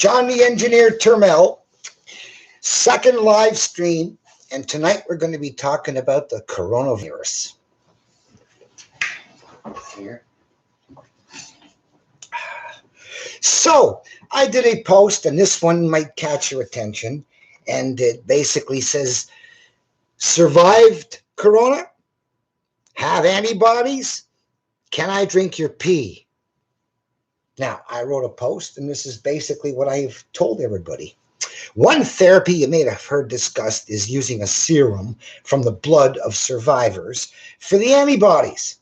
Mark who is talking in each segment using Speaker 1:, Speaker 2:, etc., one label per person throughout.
Speaker 1: John the Engineer Turmel, second live stream, and tonight we're going to be talking about the coronavirus. Here. So, I did a post, and this one might catch your attention, and it basically says, survived corona? Have antibodies? Can I drink your pee? Now, I wrote a post, and this is basically what I've told everybody. One therapy you may have heard discussed is using a serum from the blood of survivors for the antibodies.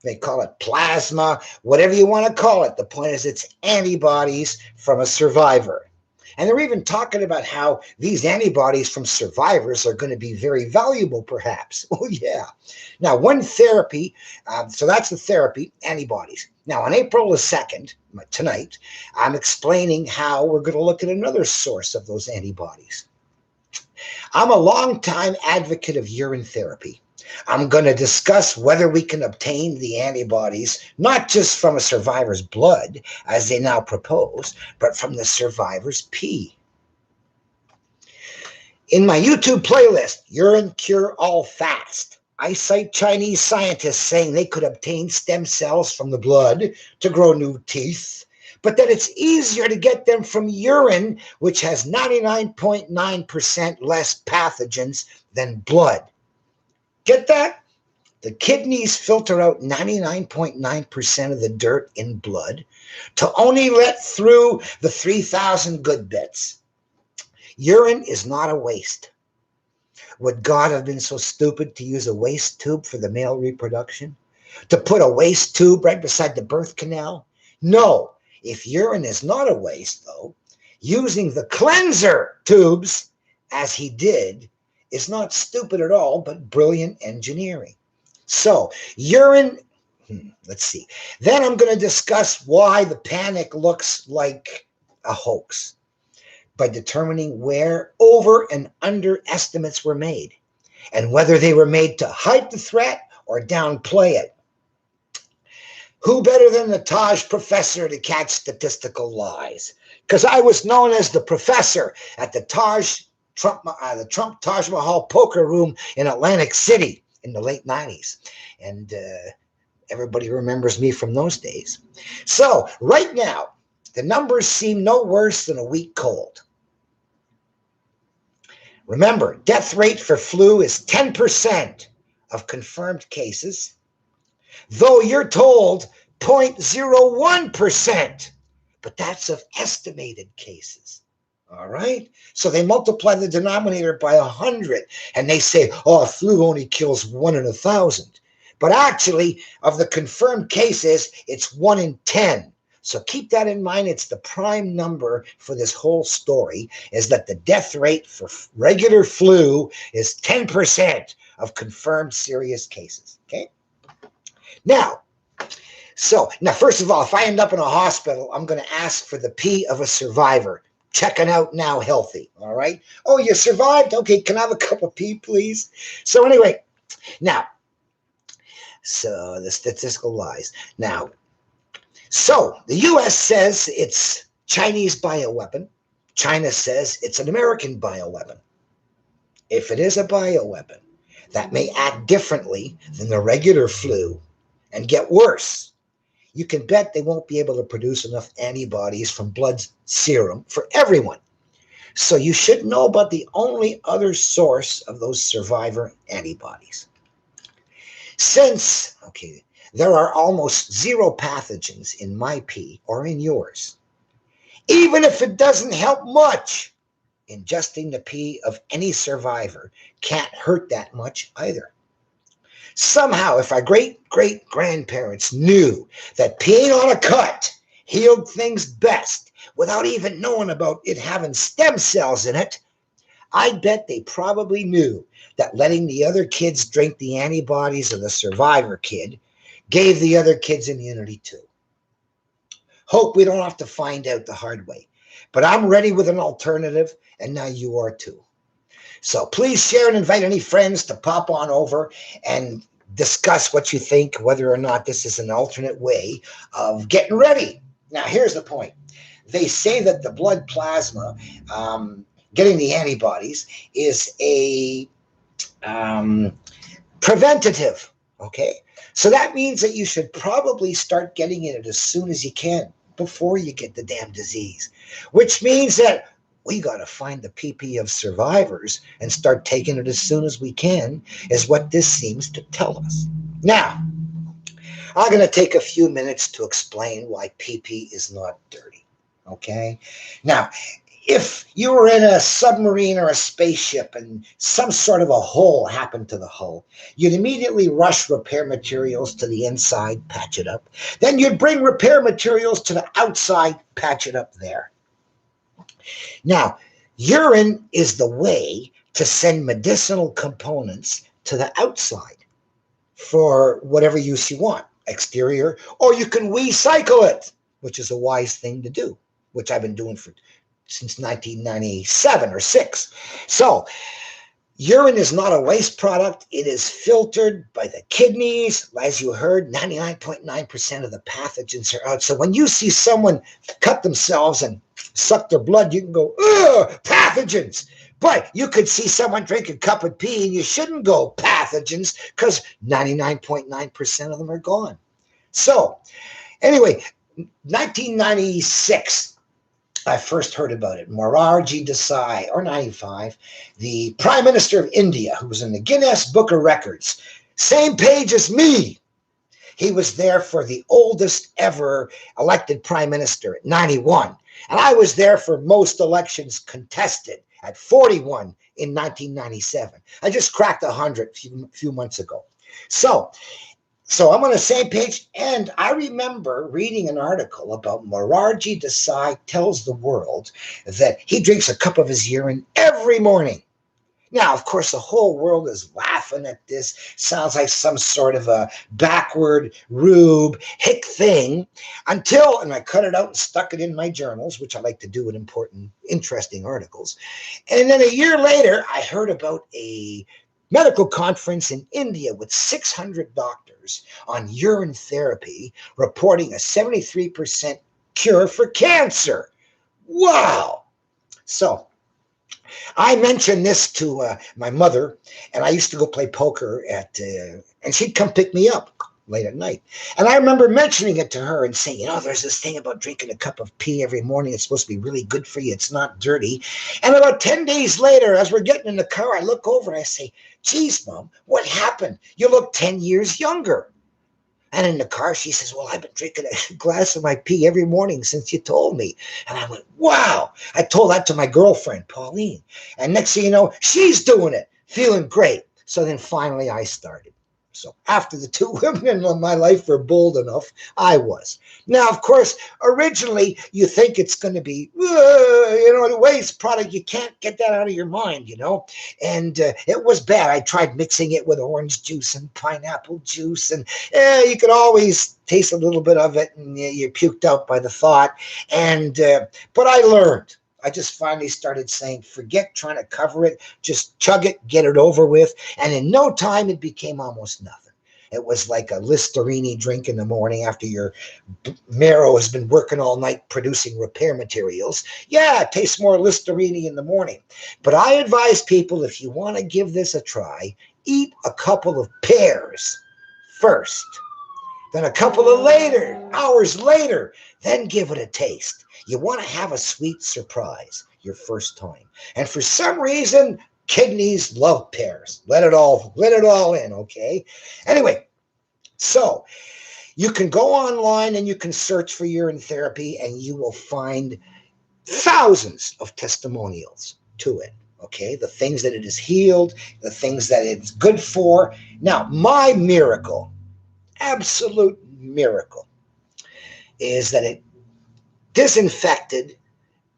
Speaker 1: They call it plasma, whatever you want to call it. The point is it's antibodies from a survivor. And they're even talking about how these antibodies from survivors are going to be very valuable, perhaps. Oh, yeah. Now, one therapy, so that's the therapy, antibodies. Now, on April the 2nd, tonight, I'm explaining how we're going to look at another source of those antibodies. I'm a longtime advocate of urine therapy. I'm going to discuss whether we can obtain the antibodies, not just from a survivor's blood, as they now propose, but from the survivor's pee. In my YouTube playlist, Urine Cure All Fast, I cite Chinese scientists saying they could obtain stem cells from the blood to grow new teeth, but that it's easier to get them from urine, which has 99.9% less pathogens than blood. Get that? The kidneys filter out 99.9% of the dirt in blood to only let through the 3,000 good bits. Urine is not a waste. Would God have been so stupid to use a waste tube for the male reproduction? To put a waste tube right beside the birth canal? No. If urine is not a waste, though, using the cleanser tubes, as he did, is not stupid at all, but brilliant engineering. So, urine, let's see. Then I'm going to discuss why the panic looks like a hoax by determining where over and under estimates were made and whether they were made to hype the threat or downplay it. Who better than the Taj professor to catch statistical lies? Because I was known as the professor at the Trump Taj Mahal poker room in Atlantic City in the late 90s. And everybody remembers me from those days. So right now, the numbers seem no worse than a weak cold. Remember, death rate for flu is 10% of confirmed cases, though you're told 0.01%, but that's of estimated cases. All right? So they multiply the denominator by 100, and they say, oh, flu only kills 1 in 1,000. But actually, of the confirmed cases, it's 1 in 10. So keep that in mind. It's the prime number for this whole story, is that the death rate for regular flu is 10% of confirmed serious cases. Okay? Now, first of all, if I end up in a hospital, I'm going to ask for the pee of a survivor. Checking out now healthy, all right? Oh, you survived? Okay, can I have a cup of pee, please? So anyway, now, so the statistical lies. Now, so the U.S. says it's Chinese bioweapon. China says it's an American bioweapon. If it is a bioweapon, that may act differently than the regular flu and get worse. You can bet they won't be able to produce enough antibodies from blood serum for everyone. So you should know about the only other source of those survivor antibodies. Since, there are almost zero pathogens in my pee or in yours, even if it doesn't help much, ingesting the pee of any survivor can't hurt that much either. Somehow, if our great-great-grandparents knew that peeing on a cut healed things best without even knowing about it having stem cells in it, I bet they probably knew that letting the other kids drink the antibodies of the survivor kid gave the other kids immunity too. Hope we don't have to find out the hard way. But I'm ready with an alternative, and now you are too. So please share and invite any friends to pop on over and discuss what you think, whether or not this is an alternate way of getting ready. Now, here's the point. they say that the blood plasma, getting the antibodies, is a preventative. Okay, so that means that you should probably start getting it as soon as you can before you get the damn disease, which means that we got to find the PP of survivors and start taking it as soon as we can, is what this seems to tell us. Now, I'm going to take a few minutes to explain why PP is not dirty. Okay? Now, if you were in a submarine or a spaceship and some sort of a hole happened to the hull, you'd immediately rush repair materials to the inside, patch it up. Then you'd bring repair materials to the outside, patch it up there. Now, urine is the way to send medicinal components to the outside for whatever use you want, exterior, or you can recycle it, which is a wise thing to do, which I've been doing since 1997 or 6. So urine is not a waste product. It is filtered by the kidneys. As you heard, 99.9% of the pathogens are out. So when you see someone cut themselves and suck their blood, you can go, ugh, pathogens. But you could see someone drink a cup of pee and you shouldn't go pathogens because 99.9% of them are gone. So anyway, 1996, I first heard about it. Morarji Desai, or 95, the Prime Minister of India, who was in the Guinness Book of Records, same page as me. He was there for the oldest ever elected Prime Minister at 91. And I was there for most elections contested at 41 in 1997. I just cracked 100 a few months ago. So I'm on the same page, and I remember reading an article about Morarji Desai tells the world that he drinks a cup of his urine every morning. Now, of course, the whole world is laughing at this. Sounds like some sort of a backward, rube, hick thing and I cut it out and stuck it in my journals, which I like to do in important, interesting articles. And then a year later, I heard about a medical conference in India with 600 doctors on urine therapy, reporting a 73% cure for cancer. Wow. So I mentioned this to my mother, and I used to go play poker and she'd come pick me up late at night. And I remember mentioning it to her and saying, there's this thing about drinking a cup of pee every morning. It's supposed to be really good for you. It's not dirty. And about 10 days later, as we're getting in the car, I look over and I say, geez, Mom, what happened? You look 10 years younger. And in the car, she says, well, I've been drinking a glass of my pee every morning since you told me. And I went, wow. I told that to my girlfriend, Pauline. And next thing you know, she's doing it, feeling great. So then finally I started. So after the two women in my life were bold enough, I was. Now, of course, originally you think it's going to be, the waste product. You can't get that out of your mind, And it was bad. I tried mixing it with orange juice and pineapple juice, and you could always taste a little bit of it, and you're puked out by the thought. But I learned. I just finally started saying, forget trying to cover it. Just chug it, get it over with. And in no time, it became almost nothing. It was like a Listerine drink in the morning after your marrow has been working all night producing repair materials. Yeah, it tastes more Listerine in the morning. But I advise people, if you want to give this a try, eat a couple of pears first. Then a couple of hours later, then give it a taste. You want to have a sweet surprise your first time. And for some reason, kidneys love pears. Let it all in, okay? Anyway, so you can go online and you can search for urine therapy and you will find thousands of testimonials to it, okay? The things that it has healed, the things that it's good for. Now, my miracle, absolute miracle, is that it disinfected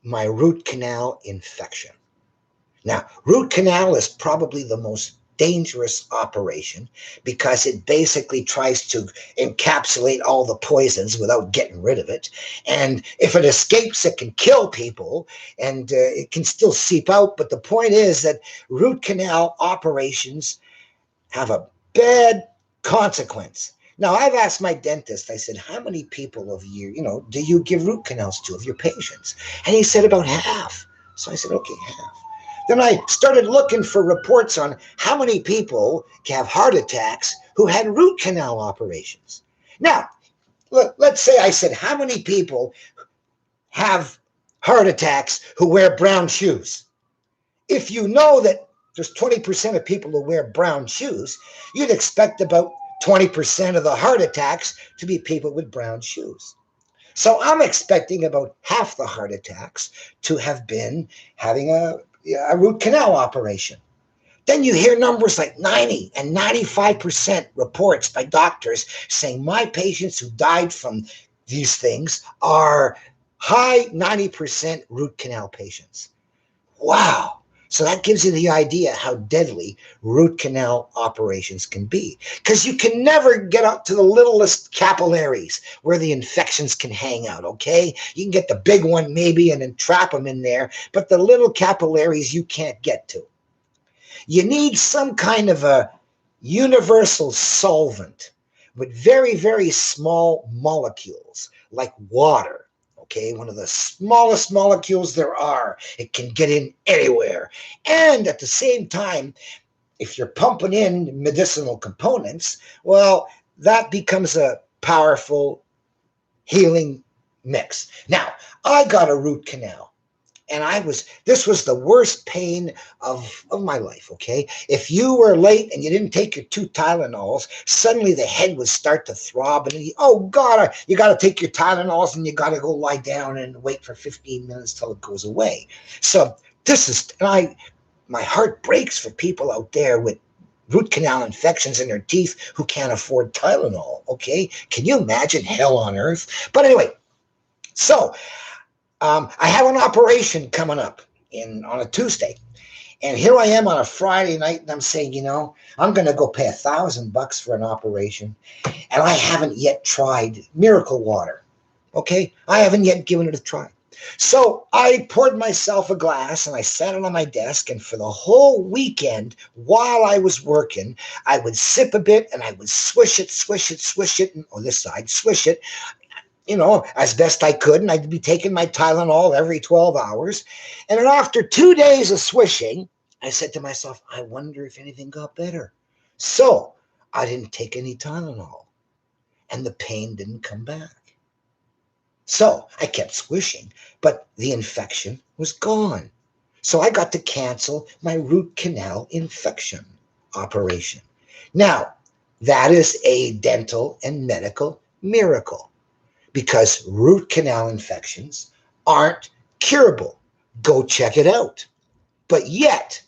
Speaker 1: my root canal infection. Now, root canal is probably the most dangerous operation because it basically tries to encapsulate all the poisons without getting rid of it. And if it escapes, it can kill people, and it can still seep out. But the point is that root canal operations have a bad consequence. Now, I've asked my dentist, I said, how many people of you, do you give root canals to of your patients? And he said about half. So I said, okay, half. Then I started looking for reports on how many people have heart attacks who had root canal operations. Now, let's say I said, how many people have heart attacks who wear brown shoes? If you know that there's 20% of people who wear brown shoes, you'd expect about 20% of the heart attacks to be people with brown shoes. So I'm expecting about half the heart attacks to have been having a root canal operation. Then you hear numbers like 90 and 95% reports by doctors saying my patients who died from these things are high 90% root canal patients. Wow. So that gives you the idea how deadly root canal operations can be, because you can never get up to the littlest capillaries where the infections can hang out, okay? You can get the big one maybe and then trap them in there, but the little capillaries you can't get to. You need some kind of a universal solvent with very, very small molecules like water. Okay, one of the smallest molecules there are. It can get in anywhere. And at the same time, if you're pumping in medicinal components, well, that becomes a powerful healing mix. Now, I got a root canal. And this was the worst pain of my life, okay? If you were late and you didn't take your 2 Tylenols, suddenly the head would start to throb and oh God, you got to take your Tylenols and you got to go lie down and wait for 15 minutes till it goes away. So my heart breaks for people out there with root canal infections in their teeth who can't afford Tylenol, okay? Can you imagine hell on earth? But anyway, so I have an operation coming up on a Tuesday. And here I am on a Friday night, and I'm saying, I'm going to go pay $1,000 for an operation. And I haven't yet tried miracle water. Okay? I haven't yet given it a try. So I poured myself a glass and I sat it on my desk. And for the whole weekend, while I was working, I would sip a bit and I would swish it, on this side, swish it, as best I could, and I'd be taking my Tylenol every 12 hours. And then after 2 days of swishing, I said to myself, I wonder if anything got better. So I didn't take any Tylenol, and the pain didn't come back. So I kept swishing, but the infection was gone. So I got to cancel my root canal infection operation. Now, that is a dental and medical miracle, because root canal infections aren't curable. Go check it out. But yet,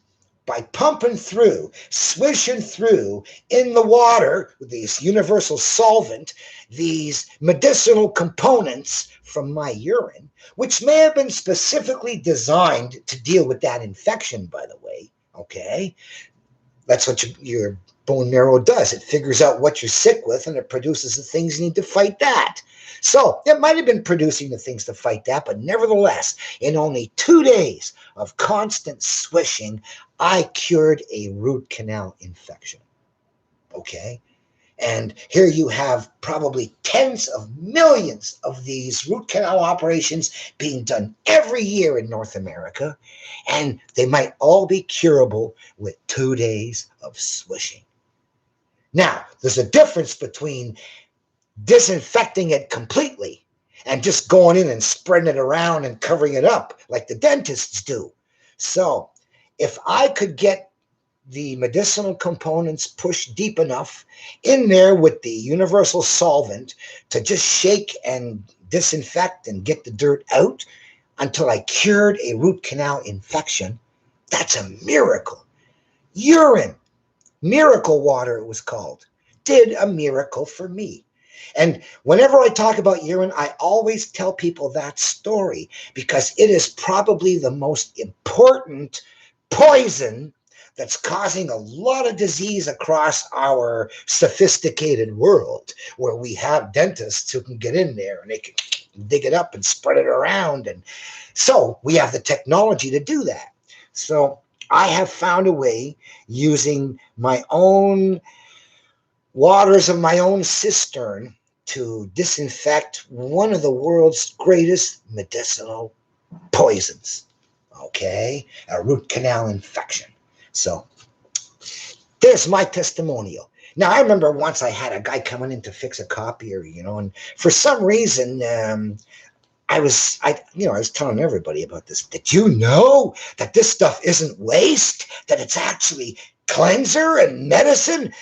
Speaker 1: by pumping through, swishing through in the water with this universal solvent, these medicinal components from my urine, which may have been specifically designed to deal with that infection, by the way, okay? That's what your bone marrow does. It figures out what you're sick with, and it produces the things you need to fight that. So it might have been producing the things to fight that, but nevertheless, in only 2 days of constant swishing, I cured a root canal infection. Okay? And here you have probably tens of millions of these root canal operations being done every year in North America, and they might all be curable with 2 days of swishing. Now, there's a difference between disinfecting it completely and just going in and spreading it around and covering it up like the dentists do. So if I could get the medicinal components pushed deep enough in there with the universal solvent to just shake and disinfect and get the dirt out until I cured a root canal infection, that's a miracle. Urine, miracle water it was called, did a miracle for me. And whenever I talk about urine, I always tell people that story because it is probably the most important poison that's causing a lot of disease across our sophisticated world, where we have dentists who can get in there and they can dig it up and spread it around. And so we have the technology to do that. So I have found a way, using my own waters of my own cistern to disinfect one of the world's greatest medicinal poisons. Okay, a root canal infection. So there's my testimonial. Now, I remember once I had a guy coming in to fix a copier, and for some reason, I was telling everybody about this. Did you know that this stuff isn't waste? That it's actually cleanser and medicine?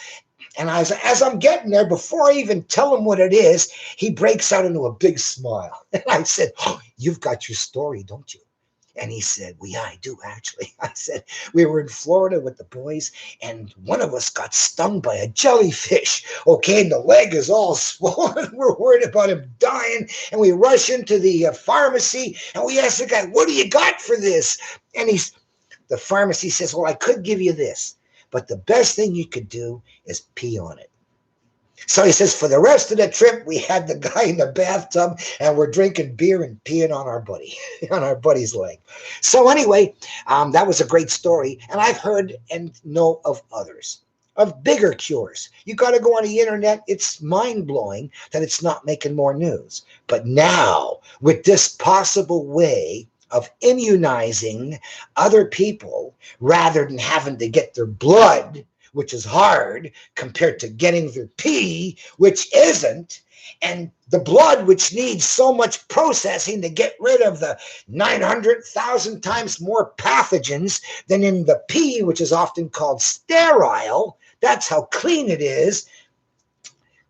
Speaker 1: And as I'm getting there, before I even tell him what it is, he breaks out into a big smile. And I said, "Oh, you've got your story, don't you?" And he said, "Well, yeah, I do, actually." I said, "We were in Florida with the boys, and one of us got stung by a jellyfish. Okay, and the leg is all swollen. We're worried about him dying. And we rush into the pharmacy, and we ask the guy, 'What do you got for this?' And the pharmacy says, 'Well, I could give you this, but the best thing you could do is pee on it.' So he says, for the rest of the trip, we had the guy in the bathtub and we're drinking beer and peeing on our buddy, on our buddy's leg. So anyway, that was a great story. And I've heard and know of others, of bigger cures. You got to go on the internet. It's mind-blowing that it's not making more news. But now, with this possible way of immunizing other people rather than having to get their blood, which is hard compared to getting their pee, which isn't, and the blood, which needs so much processing to get rid of the 900,000 times more pathogens than in the pee, which is often called sterile. That's how clean it is.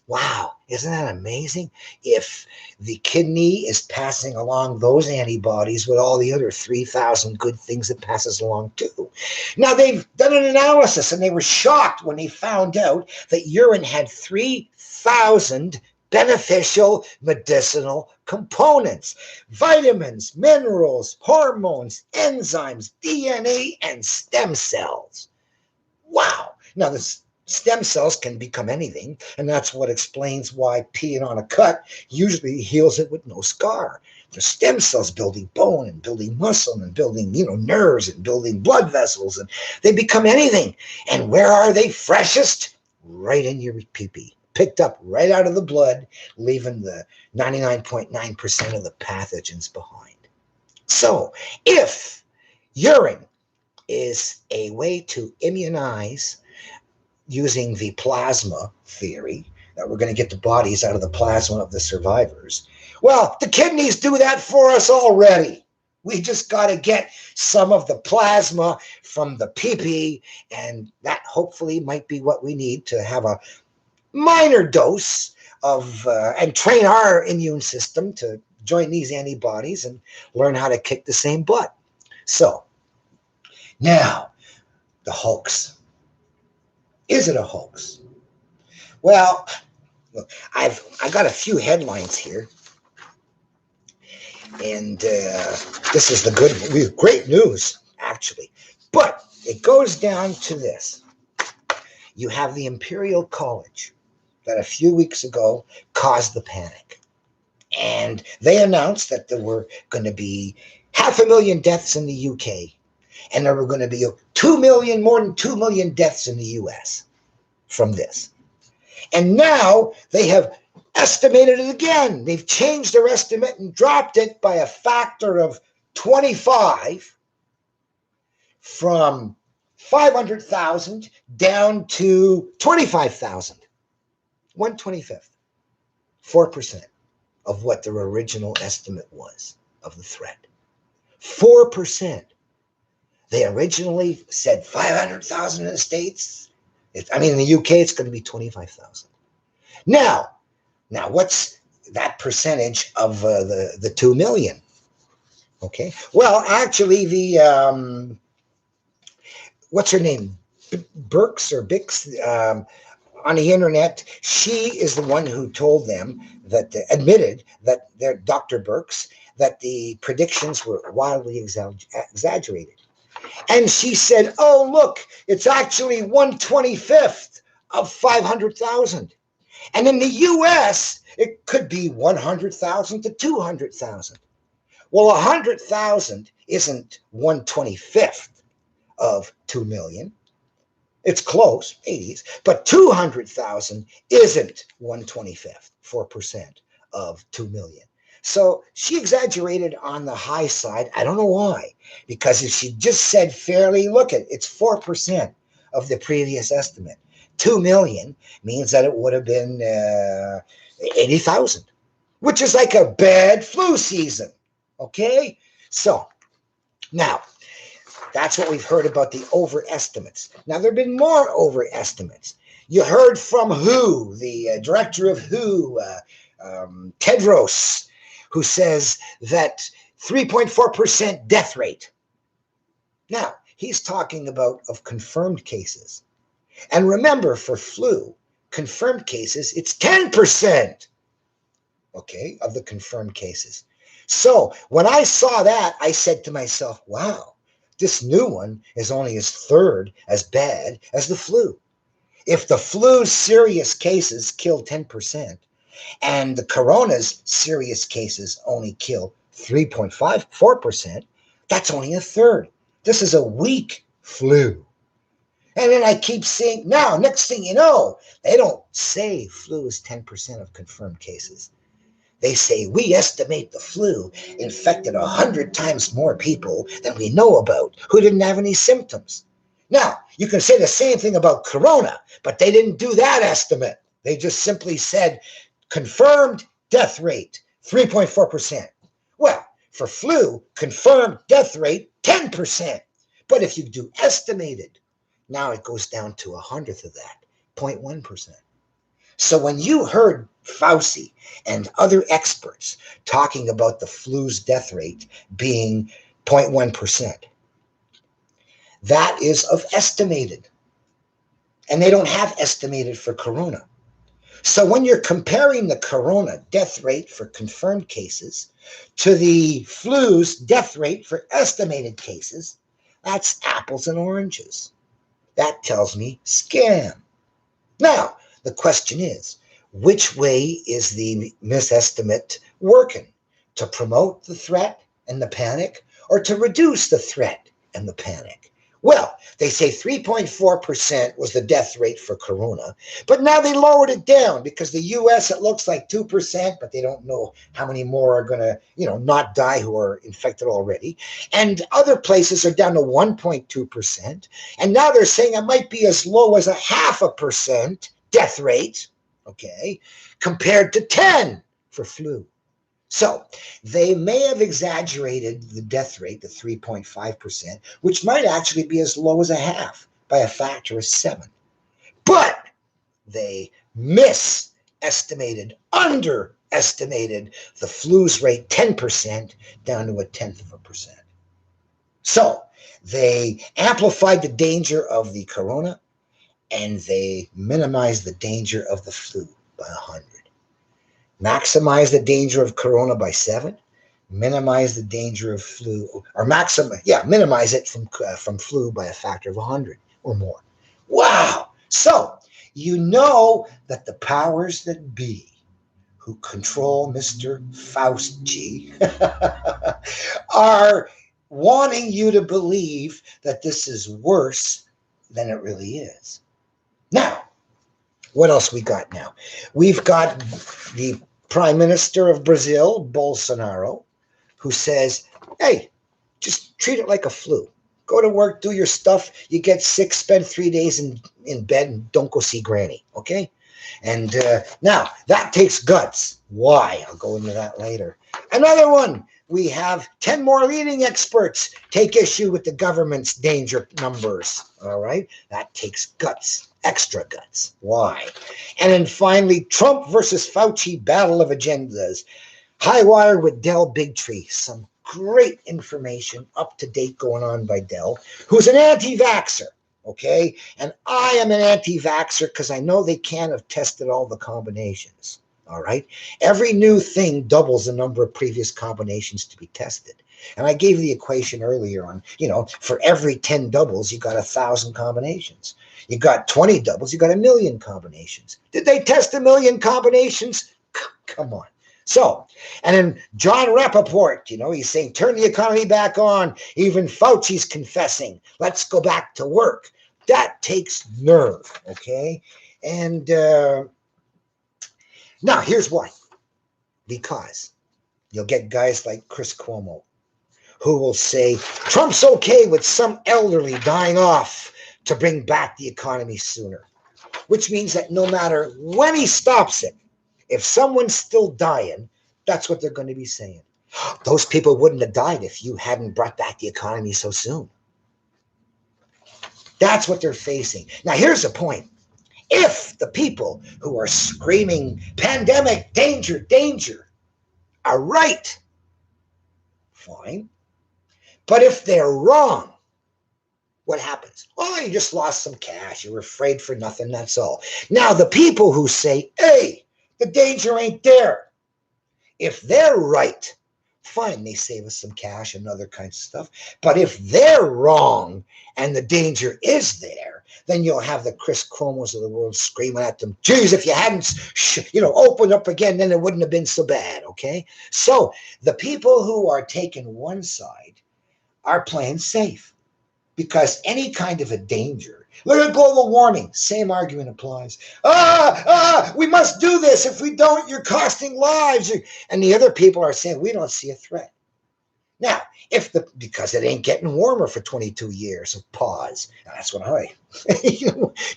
Speaker 1: Wow, isn't that amazing? If the kidney is passing along those antibodies with all the other 3,000 good things it passes along too. Now, they've done an analysis and they were shocked when they found out that urine had 3,000 beneficial medicinal components: vitamins, minerals, hormones, enzymes, DNA, and stem cells. Wow. Now, this stem cells can become anything, and that's what explains why peeing on a cut usually heals it with no scar. The stem cells building bone and building muscle and building, nerves and building blood vessels, and they become anything. And where are they freshest? Right in your pee-pee, picked up right out of the blood, leaving the 99.9% of the pathogens behind. So, if urine is a way to immunize using the plasma theory, that we're going to get the bodies out of the plasma of the survivors, well, the kidneys do that for us already. We just got to get some of the plasma from the pee-pee, and that hopefully might be what we need to have a minor dose of, and train our immune system to join these antibodies and learn how to kick the same butt. So, now, the hoax. Is it a hoax? Well, look, I got a few headlines here, and this is the great news, actually. But it goes down to this. You have the Imperial College that a few weeks ago caused the panic. And they announced that there were going to be 500,000 deaths in the UK. And there were going to be more than 2 million deaths in the US from this. And now they have estimated it again. They've changed their estimate and dropped it by a factor of 25, from 500,000 down to 25,000. 1/25, 4% of what their original estimate was of the threat. 4%. They originally said 500,000 in the States. In the UK, it's going to be 25,000. Now, what's that percentage of the 2 million? Okay. Well, actually, the what's her name? Birx or Bix on the internet. She is the one who told them that admitted that they're Dr. Birx, that the predictions were wildly exaggerated. And she said, "Oh, look, it's actually 1/25 of 500,000. And in the US, it could be 100,000 to 200,000. Well, 100,000 isn't 1/25 of 2 million. It's close, 80s, but 200,000 isn't 1/25th, 4% of 2 million. So she exaggerated on the high side. I don't know why, because if she just said fairly, look at it's 4% of the previous estimate. 2 million means that it would have been 80,000, which is like a bad flu season. Okay? So now, that's what we've heard about the overestimates. Now, there have been more overestimates. You heard from WHO, the director of WHO, Tedros, who says that 3.4% death rate. Now, he's talking about of confirmed cases. And remember, for flu, confirmed cases, it's 10%, okay, of the confirmed cases. So when I saw that, I said to myself, wow, this new one is only a third as bad as the flu. If the flu's serious cases kill 10% and the corona's serious cases only kill 3.54%, that's only a third. This is a weak flu. And then I keep seeing, now, next thing you know, they don't say flu is 10% of confirmed cases. They say we estimate the flu infected 100 times more people than we know about who didn't have any symptoms. Now, you can say the same thing about corona, but they didn't do that estimate. They just simply said confirmed death rate, 3.4%. Well, for flu, confirmed death rate, 10%. But if you do estimated, now it goes down to 100th of that, 0.1%. So when you heard Fauci and other experts talking about the flu's death rate being 0.1%, that is of estimated. And they don't have estimated for corona. So when you're comparing the corona death rate for confirmed cases to the flu's death rate for estimated cases, that's apples and oranges. That tells me scam. Now, the question is, which way is the misestimate working? To promote the threat and the panic, or to reduce the threat and the panic? Well, they say 3.4% was the death rate for corona, but now they lowered it down because the US, it looks like 2%, but they don't know how many more are going to, not die who are infected already. And other places are down to 1.2%. And now they're saying it might be as low as 0.5% death rate, okay, compared to 10 for flu. So they may have exaggerated the death rate to 3.5%, which might actually be as low as 0.5 by a factor of 7. But they underestimated the flu's rate 10% down to 0.1%. So they amplified the danger of the corona and they minimized the danger of the flu by 100. Maximize the danger of corona by 7, minimize the danger of flu, or minimize it from flu by a factor of 100 or more. Wow! So you know that the powers that be who control Mr. Fauci are wanting you to believe that this is worse than it really is. Now, what else we got now? We've got the Prime Minister of Brazil, Bolsonaro, who says, hey, just treat it like a flu. Go to work, do your stuff. You get sick, spend 3 days in bed, and don't go see Granny, okay? And now, that takes guts. Why? I'll go into that later. Another one. We have 10 more leading experts take issue with the government's danger numbers, all right? That takes guts. Extra guts. Why? And then finally, Trump versus Fauci battle of agendas. High wire with Del Bigtree. Some great information, up to date, going on by Del, who's an anti-vaxxer, okay? And I am an anti-vaxxer because I know they can't have tested all the combinations, all right? Every new thing doubles the number of previous combinations to be tested. And I gave the equation earlier on, for every 10 doubles, you got 1,000 combinations. You got 20 doubles, you got 1,000,000 combinations. Did they test 1,000,000 combinations? Come on. So, and then John Rappaport, he's saying, turn the economy back on. Even Fauci's confessing, let's go back to work. That takes nerve, okay? And now here's why. Because you'll get guys like Chris Cuomo who will say Trump's okay with some elderly dying off to bring back the economy sooner, which means that no matter when he stops it, if someone's still dying, that's what they're going to be saying. Those people wouldn't have died if you hadn't brought back the economy so soon. That's what they're facing. Now, here's the point. If the people who are screaming pandemic, danger, danger, are right, fine. But if they're wrong, what happens? Oh, you just lost some cash. You were afraid for nothing, that's all. Now, the people who say, hey, the danger ain't there, if they're right, fine, they save us some cash and other kinds of stuff. But if they're wrong and the danger is there, then you'll have the Chris Cuomos of the world screaming at them, geez, if you hadn't, opened up again, then it wouldn't have been so bad, okay? So the people who are taking one side are playing safe because any kind of a danger, look at global warming, same argument applies. We must do this. If we don't, you're costing lives. And the other people are saying, we don't see a threat. Now, because it ain't getting warmer for 22 years of pause. That's what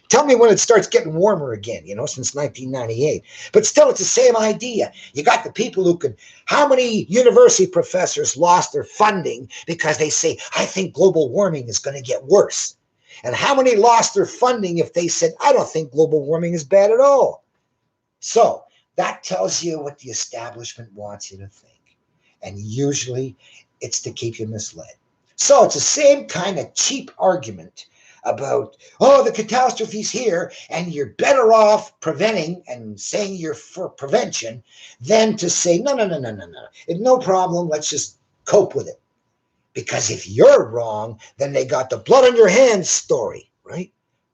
Speaker 1: tell me when it starts getting warmer again, since 1998. But still, it's the same idea. You got the people who how many university professors lost their funding because they say, I think global warming is going to get worse? And how many lost their funding if they said, I don't think global warming is bad at all? So that tells you what the establishment wants you to think. And usually it's to keep you misled. So it's the same kind of cheap argument about, the catastrophe's here and you're better off preventing and saying you're for prevention than to say, no. It's no problem. Let's just cope with it. Because if you're wrong, then they got the blood on your hands story, right?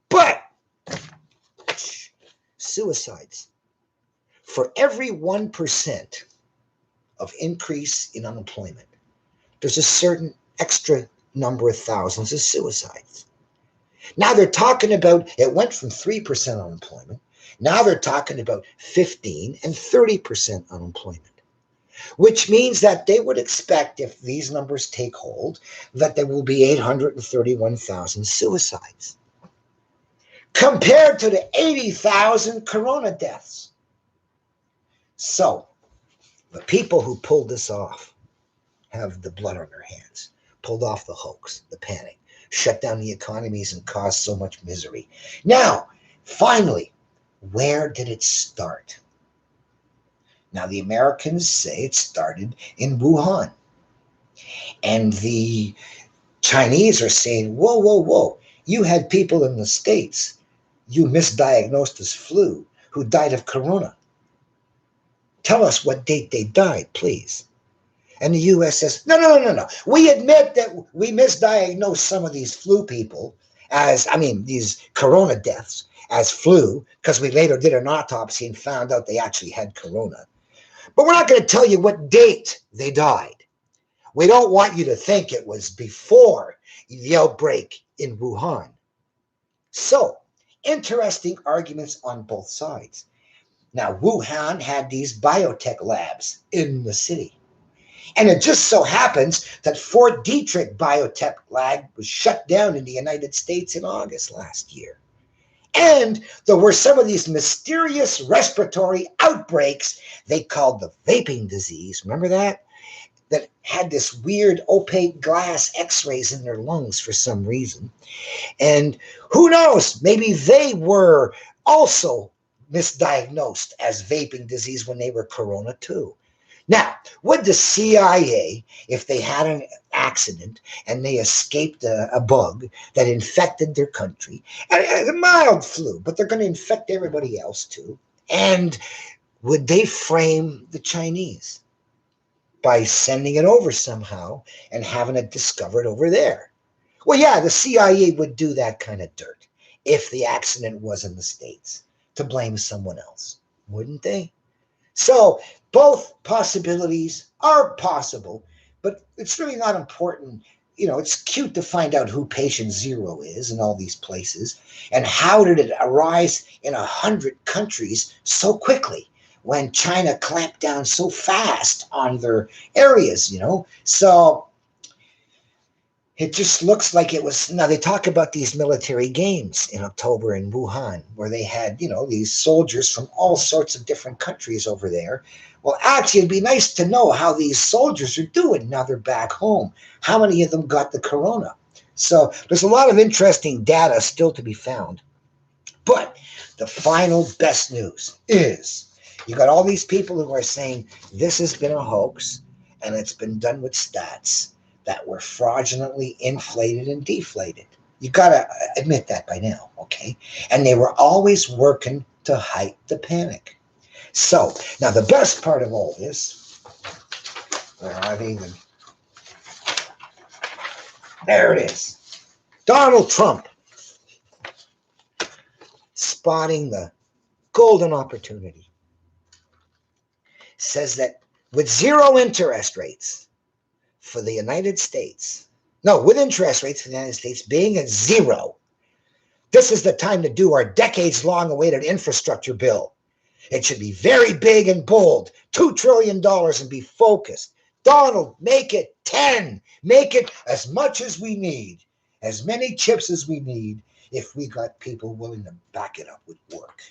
Speaker 1: But suicides. For every 1% of increase in unemployment, there's a certain extra number of thousands of suicides. Now they're talking about, it went from 3% unemployment. Now they're talking about 15 and 30% unemployment, which means that they would expect, if these numbers take hold, that there will be 831,000 suicides compared to the 80,000 corona deaths. So the people who pulled this off have the blood on their hands, pulled off the hoax, the panic, shut down the economies and caused so much misery. Now, finally, where did it start? Now, the Americans say it started in Wuhan. And the Chinese are saying, whoa. You had people in the States you misdiagnosed as flu who died of corona. Tell us what date they died, please. And the U.S. says, no. We admit that we misdiagnosed some of these flu people these corona deaths as flu, because we later did an autopsy and found out they actually had corona. But we're not going to tell you what date they died. We don't want you to think it was before the outbreak in Wuhan. So, interesting arguments on both sides. Now, Wuhan had these biotech labs in the city. And it just so happens that Fort Detrick Biotech Lab was shut down in the United States in August last year. And there were some of these mysterious respiratory outbreaks they called the vaping disease. Remember that? That had this weird opaque glass x-rays in their lungs for some reason. And who knows, maybe they were also misdiagnosed as vaping disease when they were corona too. Now, would the CIA, if they had an accident and they escaped a bug that infected their country, a mild flu, but they're going to infect everybody else too, and would they frame the Chinese by sending it over somehow and having it discovered over there? Well, yeah, the CIA would do that kind of dirt if the accident was in the States, to blame someone else, wouldn't they? So both possibilities are possible, but it's really not important it's cute to find out who patient zero is in all these places, and how did it arise in 100 countries so quickly when China clamped down so fast on their areas, So it just looks like it was. Now they talk about these military games in October in Wuhan, where they had, these soldiers from all sorts of different countries over there. Well, actually, it'd be nice to know how these soldiers are doing now they're back home. How many of them got the corona? So there's a lot of interesting data still to be found. But the final best news is you got all these people who are saying this has been a hoax and it's been done with stats that were fraudulently inflated and deflated. You got to admit that by now, okay? And they were always working to height the panic. So, now the best part of all this, where are they even? There it is. Donald Trump spotting the golden opportunity. Says that with zero interest rates for the United States, with interest rates for the United States being at zero, this is the time to do our decades-long awaited infrastructure bill. It should be very big and bold, $2 trillion, and be focused. Donald, make it 10. Make it as much as we need, as many chips as we need, if we got people willing to back it up with work.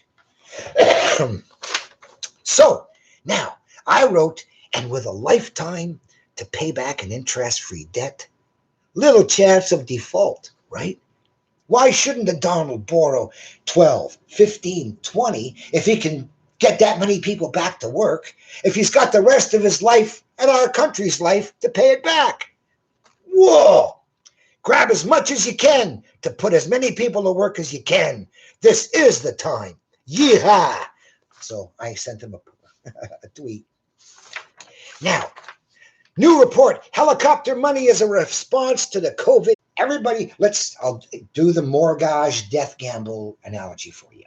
Speaker 1: So, now, I wrote, and with a lifetime to pay back an interest-free debt, little chance of default, right? Why shouldn't the Donald borrow 12, 15, 20 if he can get that many people back to work, if he's got the rest of his life and our country's life to pay it back? Whoa! Grab as much as you can to put as many people to work as you can. This is the time. Yeehaw! So I sent him a tweet. Now, new report. Helicopter money is a response to the COVID. Everybody, I'll do the mortgage death gamble analogy for you.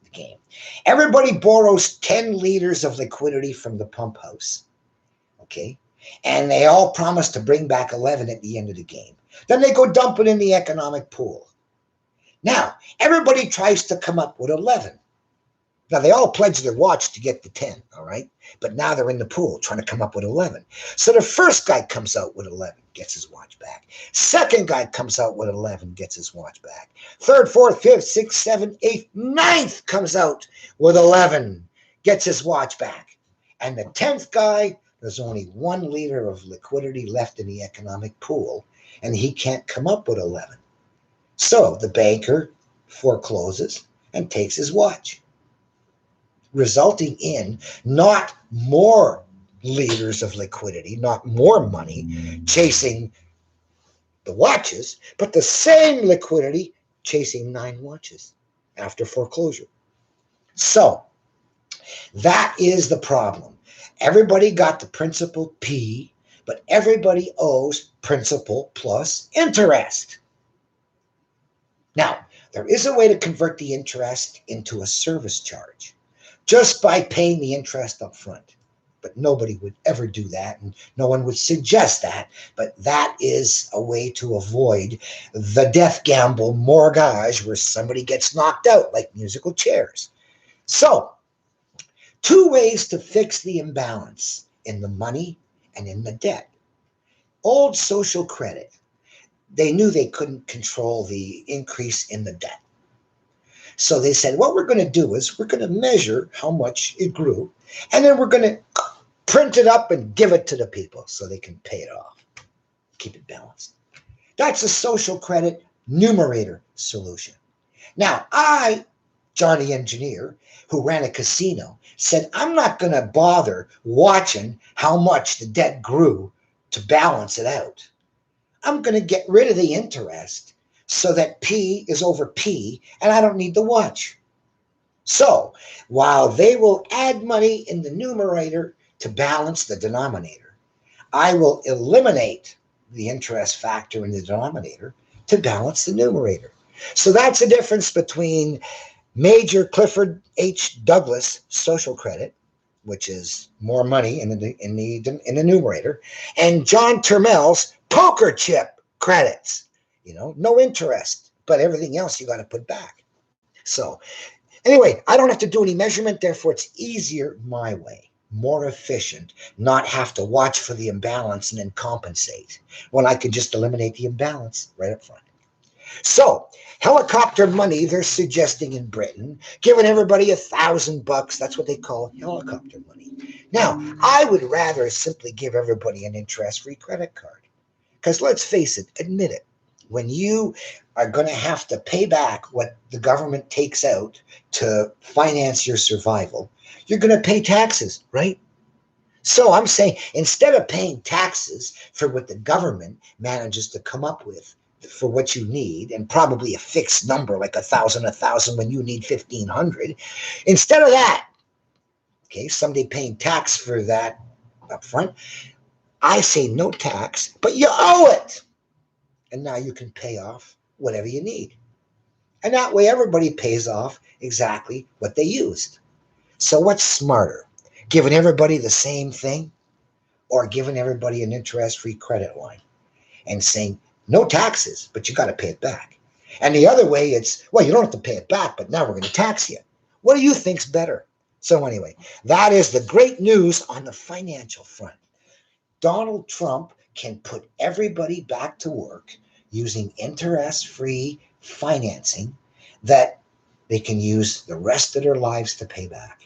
Speaker 1: The game. Everybody borrows 10 liters of liquidity from the pump house. Okay? And they all promise to bring back 11 at the end of the game. Then they go dump it in the economic pool. Now, everybody tries to come up with 11. Now, they all pledged their watch to get the 10, all right? But now they're in the pool trying to come up with 11. So the first guy comes out with 11, gets his watch back. Second guy comes out with 11, gets his watch back. Third, fourth, fifth, sixth, seventh, eighth, ninth comes out with 11, gets his watch back. And the 10th guy, there's only 1 liter of liquidity left in the economic pool, and he can't come up with 11. So the banker forecloses and takes his watch, resulting in not more liters of liquidity, not more money chasing the watches, but the same liquidity chasing 9 watches after foreclosure. So that is the problem. Everybody got the principal P, but everybody owes principal plus interest. Now, there is a way to convert the interest into a service charge just by paying the interest up front. But nobody would ever do that, and no one would suggest that. But that is a way to avoid the death gamble mortgage where somebody gets knocked out like musical chairs. So, 2 ways to fix the imbalance in the money and in the debt. Old social credit. They knew they couldn't control the increase in the debt. So they said, what we're going to do is we're going to measure how much it grew, and then we're going to print it up and give it to the people so they can pay it off. Keep it balanced. That's a social credit numerator solution. Now, Johnny Engineer, who ran a casino, said, I'm not going to bother watching how much the debt grew to balance it out. I'm going to get rid of the interest so that P is over P, and I don't need to watch. So, while they will add money in the numerator to balance the denominator, I will eliminate the interest factor in the denominator to balance the numerator. So that's the difference between Major Clifford H. Douglas social credit, which is more money in the numerator, and John Turmel's poker chip credits, no interest, but everything else you got to put back. So anyway, I don't have to do any measurement, therefore it's easier my way, more efficient, not have to watch for the imbalance and then compensate when I can just eliminate the imbalance right up front. So helicopter money, they're suggesting in Britain, giving everybody $1,000. That's what they call helicopter money. Now, I would rather simply give everybody an interest-free credit card. Because let's face it, admit it, when you are going to have to pay back what the government takes out to finance your survival, you're going to pay taxes, right? So I'm saying instead of paying taxes for what the government manages to come up with for what you need, and probably a fixed number like 1,000 when you need 1,500, instead of that, okay, somebody paying tax for that up front, I say no tax, but you owe it. And now you can pay off whatever you need. And that way everybody pays off exactly what they used. So what's smarter? Giving everybody the same thing or giving everybody an interest-free credit line and saying no taxes, but you got to pay it back. And the other way it's, well, you don't have to pay it back, but now we're going to tax you. What do you think's better? So anyway, that is the great news on the financial front. Donald Trump can put everybody back to work using interest-free financing that they can use the rest of their lives to pay back.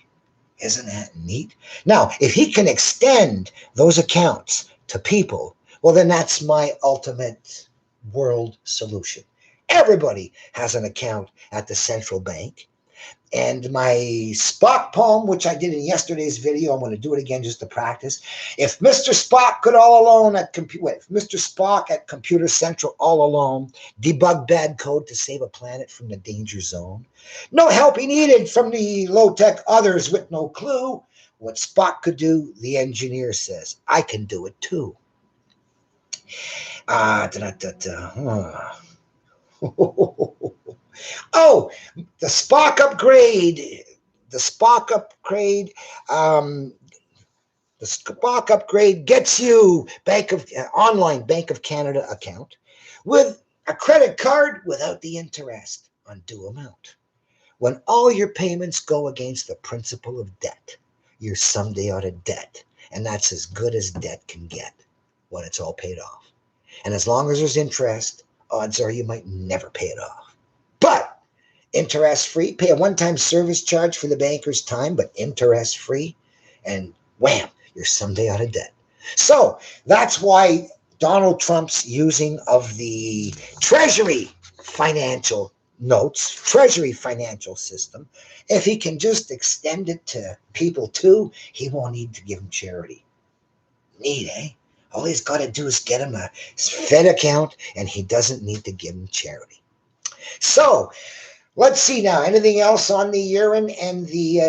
Speaker 1: Isn't that neat? Now, if he can extend those accounts to people, well, then that's my ultimate world solution. Everybody has an account at the central bank. And my Spock poem, which I did in yesterday's video, I'm going to do it again just to practice. If Mr. Spock could all alone at if Mr. Spock at Computer Central all alone debug bad code to save a planet from the danger zone, no help he needed from the low-tech others with no clue. What Spock could do, the engineer says, I can do it too. Oh, the Spock Upgrade. The Spock Upgrade. The Spock Upgrade gets you online Bank of Canada account with a credit card without the interest on due amount. When all your payments go against the principle of debt, you're someday out of debt. And that's as good as debt can get when it's all paid off. And as long as there's interest, odds are you might never pay it off. But interest-free, pay a one-time service charge for the banker's time, but interest-free, and wham, you're someday out of debt. So that's why Donald Trump's using of the Treasury financial notes, Treasury financial system, if he can just extend it to people too, he won't need to give them charity. Neat, eh? All he's got to do is get him a Fed account, and he doesn't need to give him charity. So let's see now. Anything else on the urine and the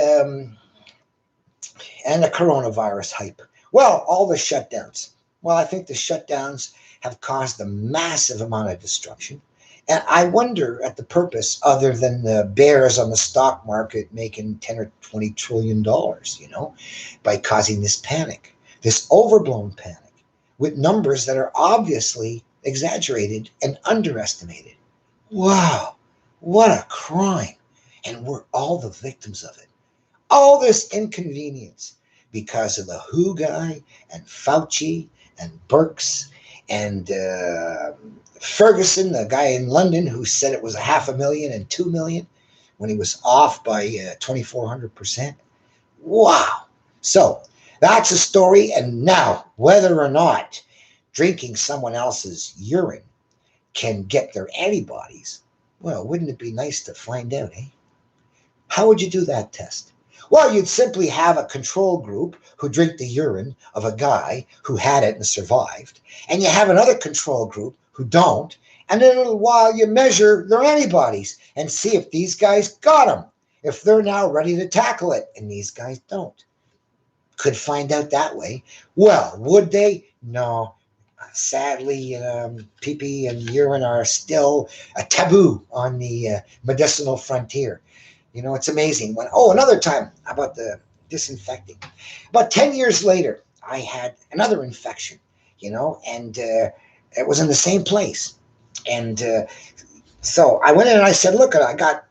Speaker 1: coronavirus hype? Well, all the shutdowns. Well, I think the shutdowns have caused a massive amount of destruction. And I wonder at the purpose, other than the bears on the stock market making 10 or 20 trillion dollars, by causing this panic, this overblown panic with numbers that are obviously exaggerated and underestimated. Wow, what a crime. And we're all the victims of it. All this inconvenience because of the WHO guy and Fauci and Birx and Ferguson, the guy in London who said it was 500,000 and 2 million when he was off by 2,400%. Wow. So that's a story. And now, whether or not drinking someone else's urine can get their antibodies, well, wouldn't it be nice to find out, eh? How would you do that test? Well, you'd simply have a control group who drink the urine of a guy who had it and survived, and you have another control group who don't, and in a little while you measure their antibodies and see if these guys got them, if they're now ready to tackle it, and these guys don't. Could find out that way. Well, would they? No. Sadly, pee-pee and urine are still a taboo on the medicinal frontier. It's amazing. Another time about the disinfecting. About 10 years later, I had another infection, and It was in the same place. And so I went in and I said, look, I got,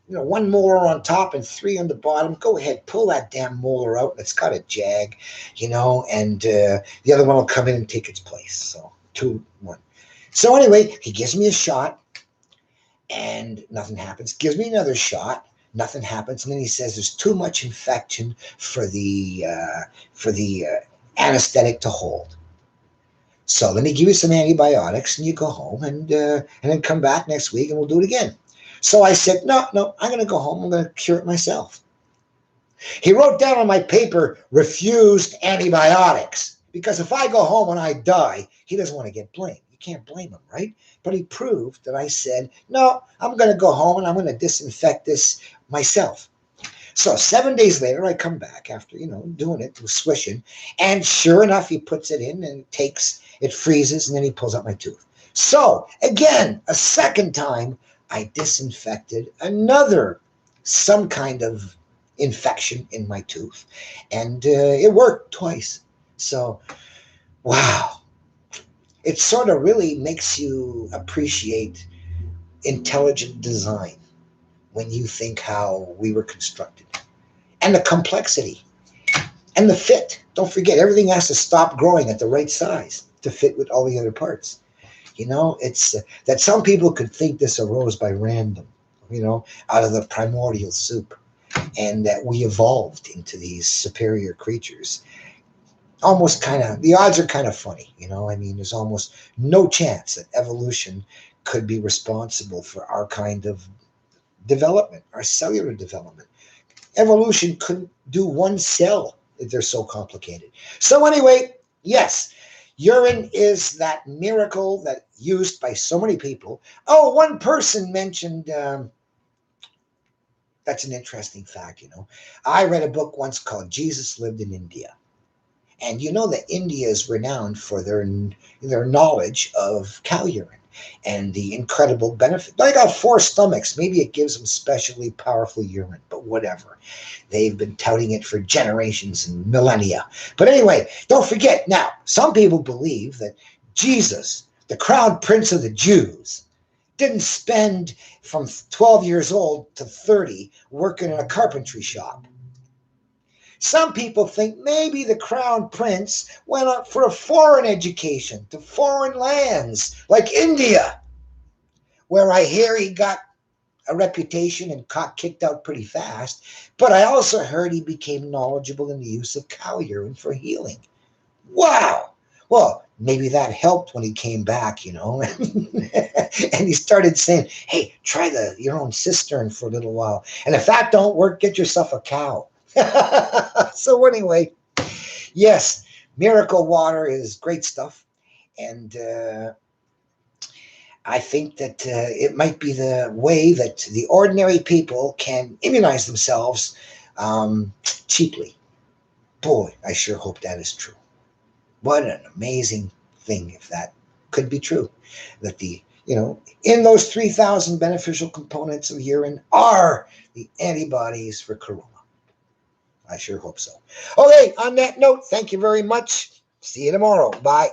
Speaker 1: one molar on top and 3 on the bottom. Go ahead, pull that damn molar out. It's got a jag, and the other one will come in and take its place. So 2, 1. So anyway, he gives me a shot and nothing happens. Gives me another shot, nothing happens. And then he says there's too much infection for the anesthetic to hold. So let me give you some antibiotics and you go home and then come back next week and we'll do it again. So I said, no, I'm going to go home. I'm going to cure it myself. He wrote down on my paper, refused antibiotics, because if I go home and I die, he doesn't want to get blamed. You can't blame him, right? But he proved that I said, no, I'm going to go home and I'm going to disinfect this myself. So 7 days later, I come back after, doing it, swishing, and sure enough, he puts it in and it freezes, and then he pulls out my tooth. So again, a second time, I disinfected some kind of infection in my tooth, and it worked twice. So, wow. It sort of really makes you appreciate intelligent design when you think how we were constructed, and the complexity and the fit. Don't forget, everything has to stop growing at the right size to fit with all the other parts. It's that some people could think this arose by random, out of the primordial soup, and that we evolved into these superior creatures. Almost the odds are kind of funny, there's almost no chance that evolution could be responsible for our kind of development, our cellular development. Evolution couldn't do one cell if they're so complicated. So anyway, yes, urine is that miracle that used by so many people. Oh, one person mentioned, that's an interesting fact, I read a book once called Jesus Lived in India. And that India is renowned for their knowledge of cow urine and the incredible benefit. They got 4 stomachs. Maybe it gives them specially powerful urine, but whatever. They've been touting it for generations and millennia. But anyway, don't forget. Now, some people believe that Jesus, the crown prince of the Jews, didn't spend from 12 years old to 30 working in a carpentry shop. Some people think maybe the crown prince went up for a foreign education to foreign lands like India, where I hear he got a reputation and got kicked out pretty fast. But I also heard he became knowledgeable in the use of cow urine for healing. Wow. Well, maybe that helped when he came back, and he started saying, hey, try your own cistern for a little while. And if that don't work, get yourself a cow. So anyway, yes, miracle water is great stuff. And I think that it might be the way that the ordinary people can immunize themselves cheaply. Boy, I sure hope that is true. What an amazing thing if that could be true. That in those 3,000 beneficial components of urine are the antibodies for corona. I sure hope so. Okay, on that note, thank you very much. See you tomorrow. Bye.